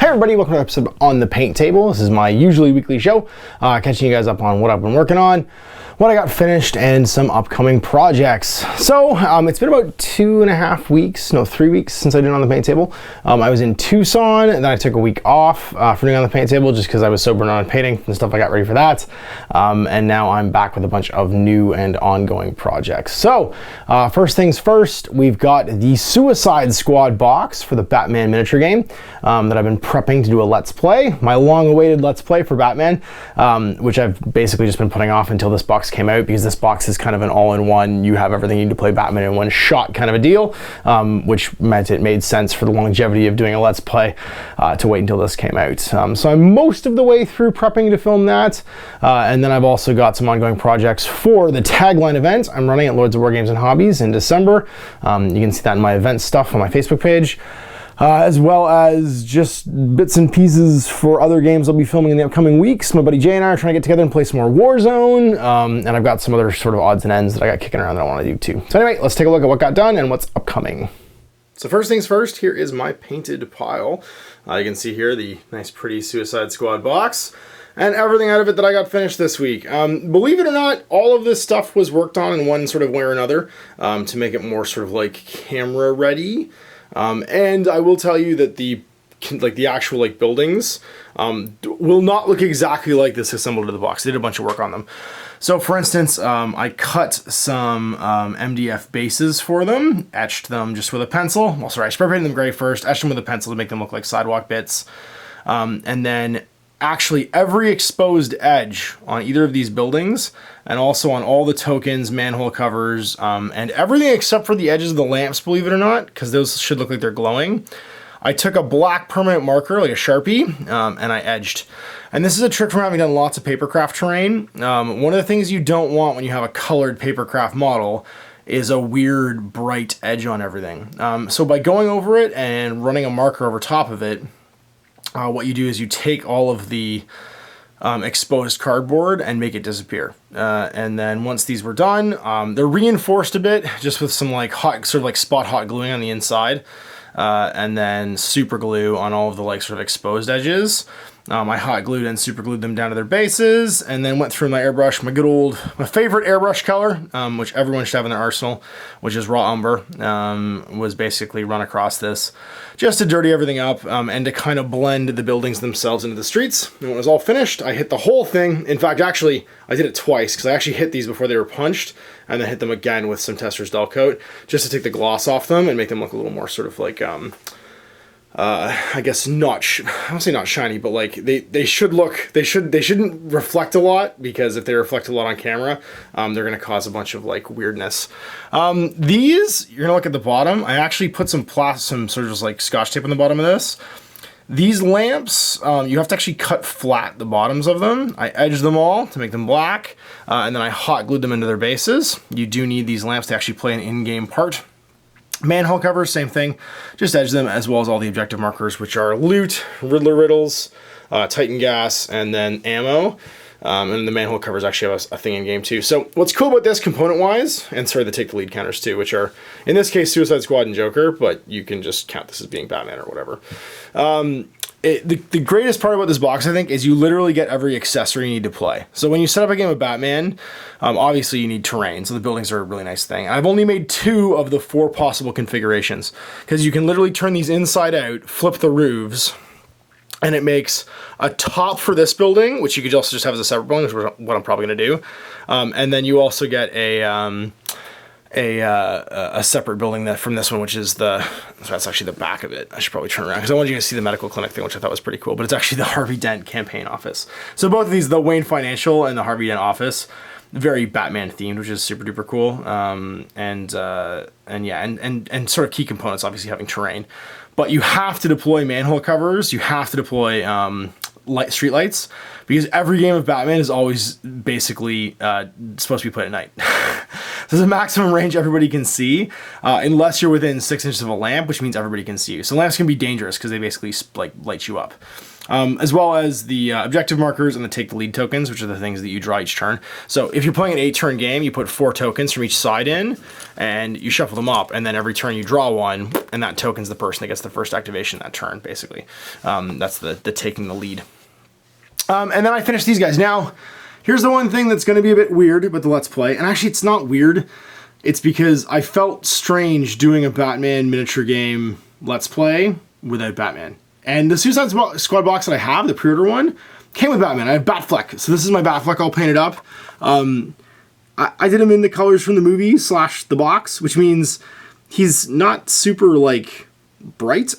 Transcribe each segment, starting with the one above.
everybody, welcome to an episode On the Paint Table. This is my usually weekly show, catching you guys up on what I've been working on, what I got finished, and some upcoming projects. So it's been about 3 weeks since I did On the Paint Table. I was in Tucson, and then I took a week off for doing On the Paint Table just because I was so burned out on painting and stuff I got ready for that. And now I'm back with a bunch of new and ongoing projects. So first things first, we've got the Suicide Squad box for the Batman miniature game that I've been prepping to do a Let's Play, my long-awaited Let's Play for Batman, which I've basically just been putting off until this box came out, because this box is kind of an all-in-one, you have everything you need to play Batman in one shot kind of a deal, which meant it made sense for the longevity of doing a Let's Play to wait until this came out. So I'm most of the way through prepping to film that, and then I've also got some ongoing projects for the Tagline event I'm running at Lords of War Games and Hobbies in December. You can see that in my event stuff on my Facebook page. As well as just bits and pieces for other games I'll be filming in the upcoming weeks. My buddy Jay and I are trying to get together and play some more Warzone, and I've got some other sort of odds and ends that I got kicking around that I want to do too. So anyway, let's take a look at what got done and what's upcoming. So first things first, here is my painted pile. You can see here the nice pretty Suicide Squad box and everything out of it that I got finished this week. Believe it or not, all of this stuff was worked on in one sort of way or another to make it more sort of like camera ready. And I will tell you that the actual buildings will not look exactly like this assembled to the box. They did a bunch of work on them. So for instance, I cut some MDF bases for them, etched them just with a pencil. Well, sorry, I spray painted them gray first, etched them with a pencil to make them look like sidewalk bits. And then actually every exposed edge on either of these buildings, and also on all the tokens, manhole covers, and everything except for the edges of the lamps, believe it or not, because those should look like they're glowing, I took a black permanent marker, like a Sharpie, and I edged. And this is a trick from having done lots of papercraft terrain. One of the things you don't want when you have a colored papercraft model is a weird bright edge on everything. So by going over it and running a marker over top of it, what you do is you take all of the exposed cardboard and make it disappear. And then once these were done, they're reinforced a bit, just with some spot hot gluing on the inside, and then super glue on all of the sort of exposed edges. I hot glued and super glued them down to their bases, and then went through my airbrush, my favorite airbrush color, which everyone should have in their arsenal, which is raw umber, was basically run across this just to dirty everything up, and to kind of blend the buildings themselves into the streets. And when it was all finished, I hit the whole thing. In fact, actually, I did it twice, because I actually hit these before they were punched, and then hit them again with some Testor's Dull Coat, just to take the gloss off them and make them look a little more sort of like, I guess I don't say not shiny, but they shouldn't reflect a lot, because if they reflect a lot on camera, they're going to cause a bunch of weirdness. These, you're going to look at the bottom. I actually put some sort of just Scotch tape on the bottom of this. These lamps, you have to actually cut flat the bottoms of them. I edged them all to make them black, and then I hot glued them into their bases. You do need these lamps to actually play an in-game part. Manhole covers, same thing, just edge them, as well as all the objective markers, which are loot, Riddler riddles, Titan gas, and then ammo. And the manhole covers actually have a thing in game too. So what's cool about this component-wise, and sorry, they take the lead counters too, which are, in this case, Suicide Squad and Joker, but you can just count this as being Batman or whatever. The greatest part about this box, I think, is you literally get every accessory you need to play. So when you set up a game of Batman, obviously you need terrain, so the buildings are a really nice thing. I've only made 2 of the 4 possible configurations, because you can literally turn these inside out, flip the roofs, and it makes a top for this building, which you could also just have as a separate building, which is what I'm probably going to do. And then you also get a separate building from this one, which is so that's actually the back of it. I should probably turn around, because I wanted you to see the medical clinic thing, which I thought was pretty cool, but it's actually the Harvey Dent campaign office. So both of these, the Wayne Financial and the Harvey Dent office, very Batman themed, which is super duper cool. And sort of key components, obviously having terrain, but you have to deploy manhole covers. You have to deploy street lights, because every game of Batman is always basically supposed to be played at night. So there's a maximum range everybody can see, unless you're within 6 inches of a lamp, which means everybody can see you. So lamps can be dangerous, because they basically light you up. as well as the objective markers and the take the lead tokens, which are the things that you draw each turn. So if you're playing an 8-turn game, you put 4 tokens from each side in, and you shuffle them up, and then every turn you draw one, and that token's the person that gets the first activation that turn, basically. That's the taking the lead. And then I finished these guys. Now, here's the one thing that's going to be a bit weird about the Let's Play, and actually it's not weird. It's because I felt strange doing a Batman miniature game Let's Play without Batman. And the Suicide Squad box that I have, the pre-order one, came with Batman. I have Batfleck. So this is my Batfleck all painted up. I did him in the colors from the movie / the box, which means he's not super, like, bright.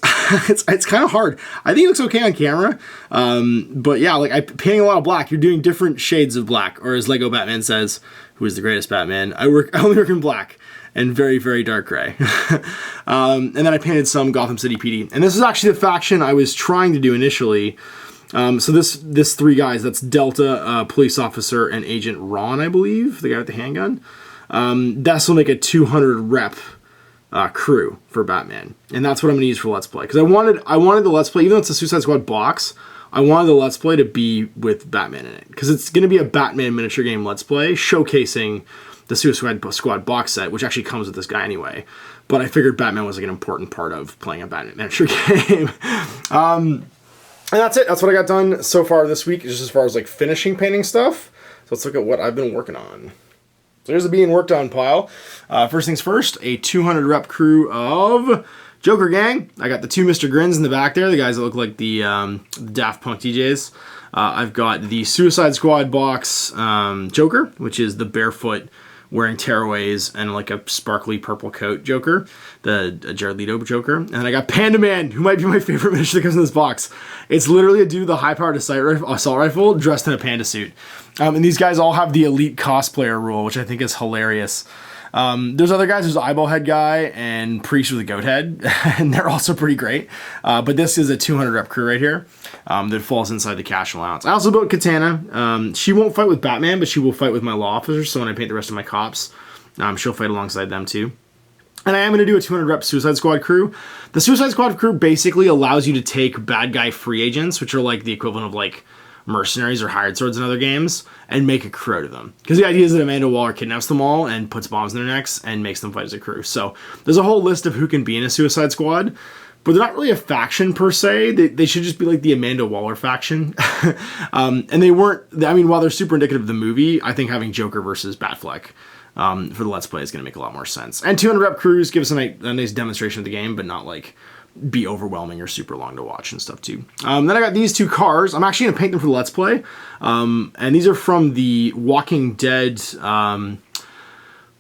it's kind of hard. I think it looks okay on camera. But yeah, like, I'm painting a lot of black. You're doing different shades of black. Or as Lego Batman says, who is the greatest Batman? I only work in black and very, very dark gray. And then I painted some Gotham City PD. And this is actually the faction I was trying to do initially. So this 3 guys, that's Delta, Police Officer, and Agent Ron, I believe, the guy with the handgun. This will make a 200 rep crew for Batman. And that's what I'm going to use for Let's Play. Because I wanted the Let's Play, even though it's a Suicide Squad box, I wanted the Let's Play to be with Batman in it. Because it's going to be a Batman miniature game Let's Play, showcasing the Suicide Squad box set, which actually comes with this guy anyway. But I figured Batman was like an important part of playing a Batman miniature game. And that's it. That's what I got done so far this week, just as far as like finishing painting stuff. So let's look at what I've been working on. So here's the being worked on pile. First things first, a 200 rep crew of Joker Gang. I got the 2 Mr. Grins in the back there, the guys that look like the Daft Punk DJs. I've got the Suicide Squad box Joker, which is the barefoot wearing tearaways and like a sparkly purple coat Joker, the Jared Leto Joker. And then I got Panda Man, who might be my favorite miniature that comes in this box. It's literally a dude with a high-powered assault rifle dressed in a panda suit. And these guys all have the elite cosplayer rule, which I think is hilarious. There's other guys, there's Eyeball Head guy and Priest with a goat head, and they're also pretty great. But this is a 200 rep crew right here that falls inside the cash allowance. I also built Katana. She won't fight with Batman, but she will fight with my law officers, so when I paint the rest of my cops, she'll fight alongside them too. And I am going to do a 200 rep Suicide Squad crew. The Suicide Squad crew basically allows you to take bad guy free agents, which are like the equivalent of like mercenaries or hired swords in other games, and make a crew out of them. Because the idea is that Amanda Waller kidnaps them all and puts bombs in their necks and makes them fight as a crew. So there's a whole list of who can be in a Suicide Squad, but they're not really a faction per se. They should just be like the Amanda Waller faction. And they weren't, I mean, while they're super indicative of the movie, I think having Joker versus Batfleck for the Let's Play is going to make a lot more sense. And 200 rep crews give us a nice demonstration of the game, but not like be overwhelming or super long to watch and stuff too. Then I got these 2 cars. I'm actually going to paint them for the Let's Play. And these are from the Walking Dead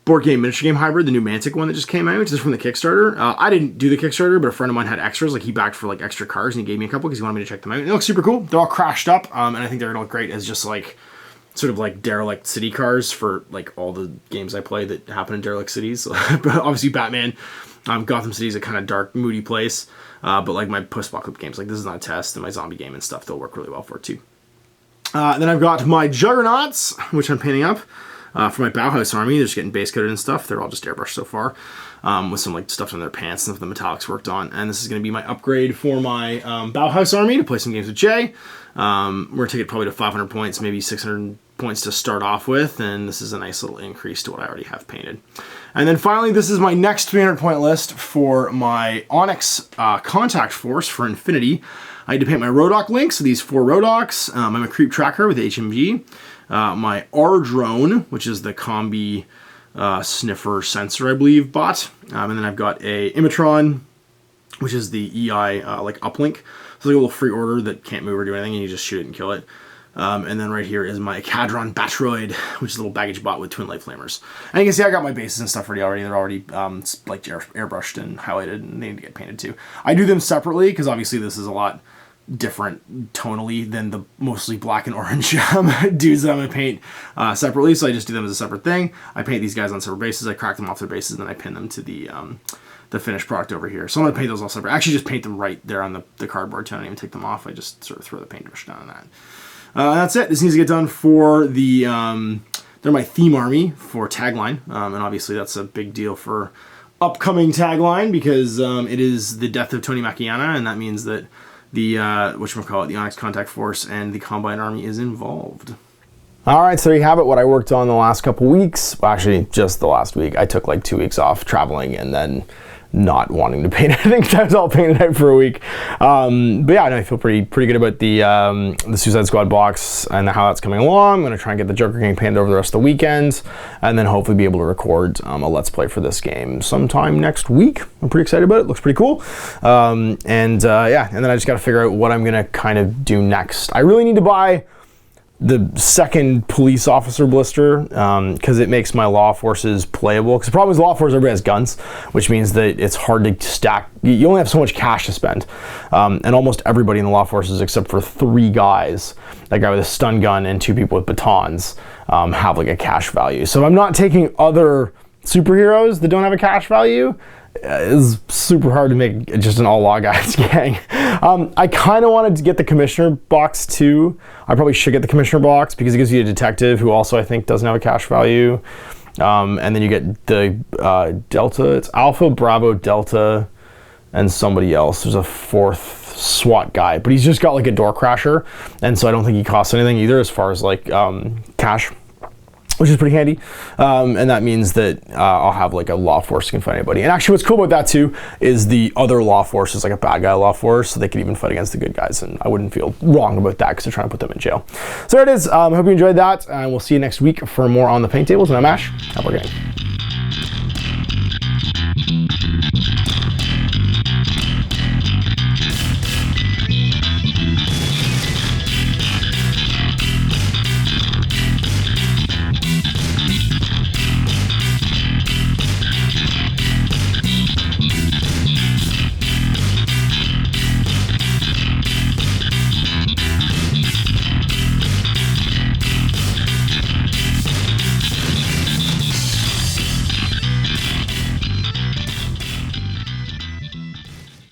board game miniature game hybrid, the new Mantic one that just came out, which is from the Kickstarter. I didn't do the Kickstarter, but a friend of mine had extras. Like he backed for like extra cars and he gave me a couple because he wanted me to check them out. And it looks super cool. They're all crashed up. And I think they're going to look great as just like sort of like derelict city cars for like all the games I play that happen in derelict cities. But obviously Batman, Gotham City is a kind of dark, moody place. But like my post-apocalypse games, like this is not a test, and my zombie game and stuff, they'll work really well for it too. Then I've got my Juggernauts, which I'm painting up for my Bauhaus army. They're just getting base coated and stuff. They're all just airbrushed so far, with some like stuff on their pants and stuff the metallics worked on. And this is going to be my upgrade for my Bauhaus army to play some games with Jay. We're going to take it probably to 500 points, maybe 600 points to start off with, and this is a nice little increase to what I already have painted. And then finally, this is my next 300 point list for my Onyx Contact Force for Infinity. I had to paint my Rodoc links, so these 4 Rodocs. I'm a Creep Tracker with HMG. My R-Drone, which is the Combi Sniffer Sensor, I believe, bot. And then I've got a Imatron, which is the EI like uplink. So like a little free order that can't move or do anything, and you just shoot it and kill it. And then right here is my Cadron Batroid, which is a little baggage bot with twin light flamers. And you can see I got my bases and stuff ready already. They're already like airbrushed and highlighted, and they need to get painted too. I do them separately because obviously this is a lot different tonally than the mostly black and orange dudes that I'm going to paint separately. So I just do them as a separate thing. I paint these guys on separate bases. I crack them off their bases, and then I pin them to the finished product over here. So I'm going to paint those all separate. I actually just paint them right there on the cardboard too. I don't even take them off. I just sort of throw the paintbrush down on that. That's it. This needs to get done for the, they're my theme army for tagline. And obviously that's a big deal for upcoming tagline because it is the death of Tony Macchiana, and that means that the whatchamacallit, the Onyx Contact Force and the Combine Army is involved. All right, so there you have it, what I worked on the last couple weeks. Well, actually, just the last week. I took like 2 weeks off traveling and then not wanting to paint. I think I was all painted out for a week. But yeah, I feel pretty good about the Suicide Squad box and how that's coming along. I'm going to try and get the Joker Gang painted over the rest of the weekend, and then hopefully be able to record a Let's Play for this game sometime next week. I'm pretty excited about it. Looks pretty cool. Yeah, and then I just got to figure out what I'm going to kind of do next. I really need to buy the second police officer blister, because it makes my law forces playable. Because the problem is law force, everybody has guns, which means that it's hard to stack. You only have so much cash to spend. And almost everybody in the law forces, except for 3 guys, that guy with a stun gun and 2 people with batons, have like a cash value. So if I'm not taking other superheroes that don't have a cash value, is super hard to make just an all law guys gang. I kind of wanted to get the commissioner box too. I probably should get the commissioner box because it gives you a detective who also I think doesn't have a cash value. And then you get the Delta. It's Alpha, Bravo, Delta, and somebody else. There's a 4th SWAT guy, but he's just got like a door crasher, and so I don't think he costs anything either as far as like cash, which is pretty handy. And that means that I'll have like a law force that can fight anybody. And actually what's cool about that too is the other law force is like a bad guy law force, so they could even fight against the good guys, and I wouldn't feel wrong about that because they're trying to put them in jail. So there it is. I hope you enjoyed that, and we'll see you next week for more on the paint tables. And I'm Ash. Have a good game.